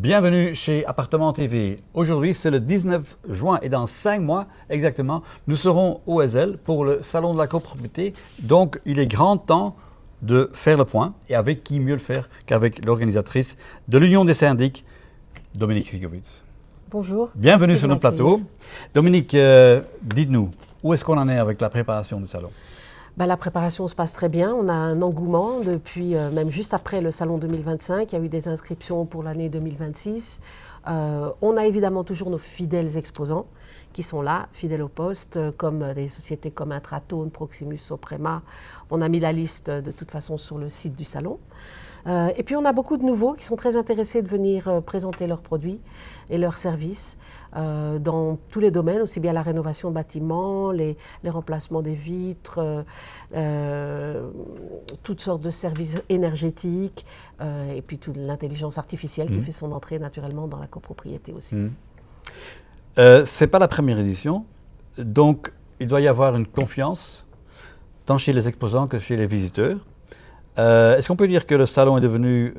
Bienvenue chez Appartement TV. Aujourd'hui, c'est le 19 juin et dans 5 mois exactement, nous serons au Ezel pour le Salon de la copropriété. Donc, il est grand temps de faire le point. Et avec qui mieux le faire qu'avec l'organisatrice de l'Union des syndics, Dominique Rigovitz. Bonjour. Bienvenue sur notre plateau. Dominique, dites-nous, où est-ce qu'on en est avec la préparation du salon? La préparation se passe très bien. On a un engouement depuis, même juste après le salon 2025. Il y a eu des inscriptions pour l'année 2026. On a évidemment toujours nos fidèles exposants qui sont là, fidèles au poste, comme des sociétés comme Intratone, Proximus, Soprema. On a mis la liste de toute façon sur le site du salon. Et puis on a beaucoup de nouveaux qui sont très intéressés de venir présenter leurs produits et leurs services dans tous les domaines, aussi bien la rénovation de bâtiments, les remplacements des vitres, toutes sortes de services énergétiques et puis toute l'intelligence artificielle qui fait son entrée naturellement dans la copropriété aussi. Ce n'est pas la première édition, donc il doit y avoir une confiance tant chez les exposants que chez les visiteurs. Est-ce qu'on peut dire que le salon est devenu,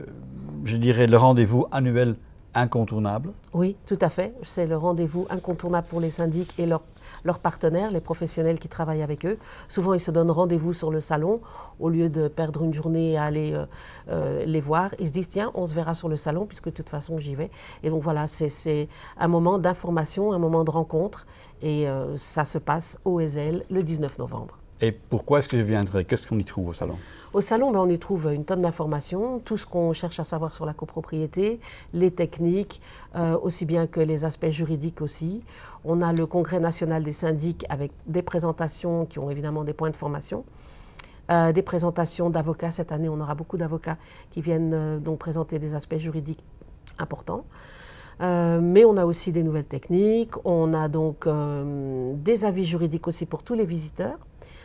je dirais, le rendez-vous annuel incontournable? Oui, tout à fait. C'est le rendez-vous incontournable pour les syndics et leurs partenaires, les professionnels qui travaillent avec eux. Souvent, ils se donnent rendez-vous sur le salon. Au lieu de perdre une journée à aller les voir, ils se disent, tiens, on se verra sur le salon, puisque de toute façon, j'y vais. Et donc voilà, c'est un moment d'information, un moment de rencontre. Et ça se passe au Ezel le 19 novembre. Et pourquoi est-ce que je viendrai? Qu'est-ce qu'on y trouve au salon? Au salon, on y trouve une tonne d'informations, tout ce qu'on cherche à savoir sur la copropriété, les techniques, aussi bien que les aspects juridiques aussi. On a le Congrès national des syndics avec des présentations qui ont évidemment des points de formation. Des présentations d'avocats. Cette année, on aura beaucoup d'avocats qui viennent donc présenter des aspects juridiques importants. Mais on a aussi des nouvelles techniques. On a donc des avis juridiques aussi pour tous les visiteurs.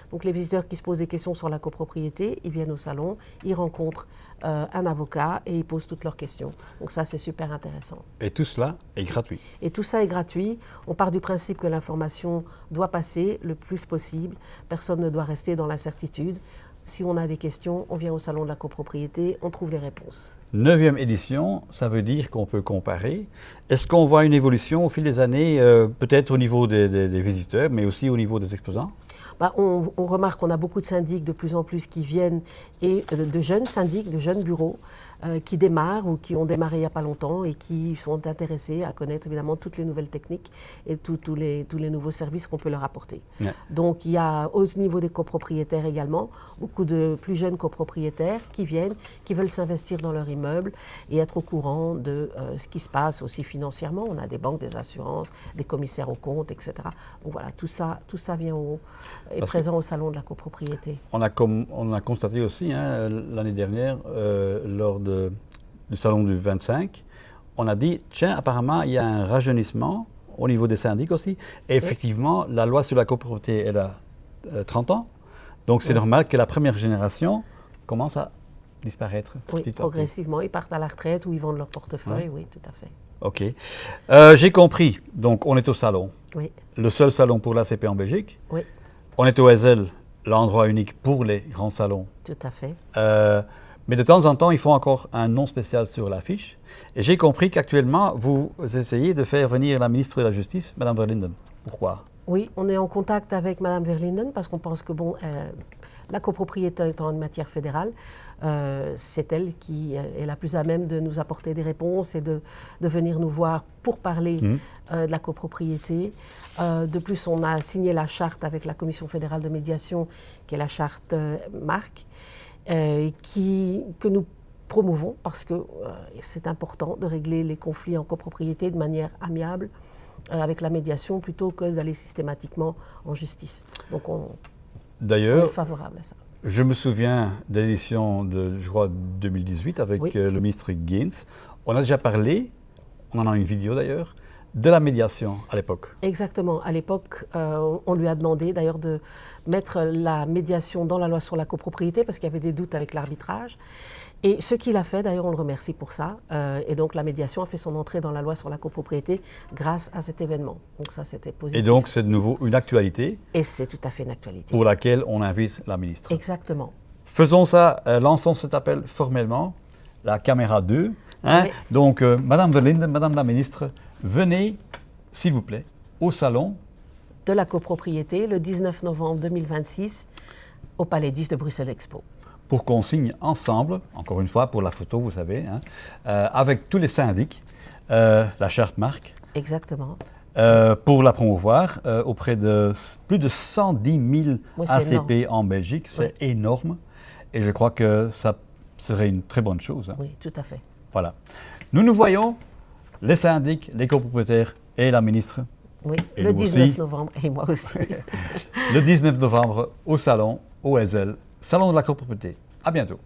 Donc les visiteurs qui se posent des questions sur la copropriété, ils viennent au salon, ils rencontrent un avocat et ils posent toutes leurs questions. Donc ça, c'est super intéressant. Et tout cela est gratuit? Et tout ça est gratuit. On part du principe que l'information doit passer le plus possible. Personne ne doit rester dans l'incertitude. Si on a des questions, on vient au salon de la copropriété, on trouve les réponses. 9e édition, ça veut dire qu'on peut comparer. Est-ce qu'on voit une évolution au fil des années, peut-être au niveau des visiteurs, mais aussi au niveau des exposants? On remarque qu'on a beaucoup de syndics de plus en plus qui viennent et de jeunes syndics, de jeunes bureaux qui démarrent ou qui ont démarré il n'y a pas longtemps et qui sont intéressés à connaître évidemment toutes les nouvelles techniques et tous les nouveaux services qu'on peut leur apporter. Ouais. Donc il y a au niveau des copropriétaires également beaucoup de plus jeunes copropriétaires qui viennent, qui veulent s'investir dans leur immeuble et être au courant de ce qui se passe aussi financièrement. On a des banques, des assurances, des commissaires aux comptes, etc. Donc voilà, tout ça vient est présent au salon de la copropriété. On a constaté aussi l'année dernière, lors du salon du 25, on a dit, tiens, apparemment, il y a un rajeunissement au niveau des syndics aussi. Et effectivement, la loi sur la copropriété, elle a 30 ans. Donc c'est normal que la première génération commence à disparaître. Oui, progressivement. Ils partent à la retraite ou ils vendent leur portefeuille, oui, tout à fait. Ok. J'ai compris. Donc on est au salon. Oui. Le seul salon pour l'ACP en Belgique. Oui. On est au Ezel, l'endroit unique pour les grands salons. Tout à fait. Mais de temps en temps, il faut encore un nom spécial sur l'affiche. Et j'ai compris qu'actuellement, vous essayez de faire venir la ministre de la Justice, Mme Verlinden. Pourquoi? Oui, on est en contact avec Mme Verlinden parce qu'on pense que la copropriété étant une matière fédérale, c'est elle qui est la plus à même de nous apporter des réponses et de venir nous voir pour parler de la copropriété. De plus, on a signé la charte avec la Commission fédérale de médiation, qui est la charte Marc, que nous promouvons parce que c'est important de régler les conflits en copropriété de manière amiable avec la médiation plutôt que d'aller systématiquement en justice. Donc on est favorable à ça. Je me souviens de l'édition de, je crois, 2018 avec le ministre Geens. On a déjà parlé, on en a une vidéo d'ailleurs, de la médiation à l'époque. Exactement. À l'époque, on lui a demandé d'ailleurs de mettre la médiation dans la loi sur la copropriété parce qu'il y avait des doutes avec l'arbitrage. Et ce qu'il a fait, d'ailleurs, on le remercie pour ça. Et donc la médiation a fait son entrée dans la loi sur la copropriété grâce à cet événement. Donc ça, c'était positif. Et donc c'est de nouveau une actualité. Et c'est tout à fait une actualité. Pour laquelle on invite la ministre. Exactement. Faisons ça, lançons cet appel formellement. La caméra 2, Hein? Oui. Donc, Madame Verlinde, Madame la ministre, venez, s'il vous plaît, au salon de la copropriété le 19 novembre 2026 au Palais 10 de Bruxelles Expo. pour qu'on signe ensemble, encore une fois pour la photo, vous savez, hein, avec tous les syndics, la charte marque, Exactement. pour la promouvoir auprès de plus de 110 000 Oui, c'est ACP en Belgique. C'est énorme et je crois que ça serait une très bonne chose. Hein. Oui, tout à fait. Voilà. Nous voyons, les syndics, les copropriétaires et la ministre, Oui, Et le nous 19 aussi. novembre, et moi aussi. le 19 novembre au salon, au SL, Salon de la copropriété. À bientôt.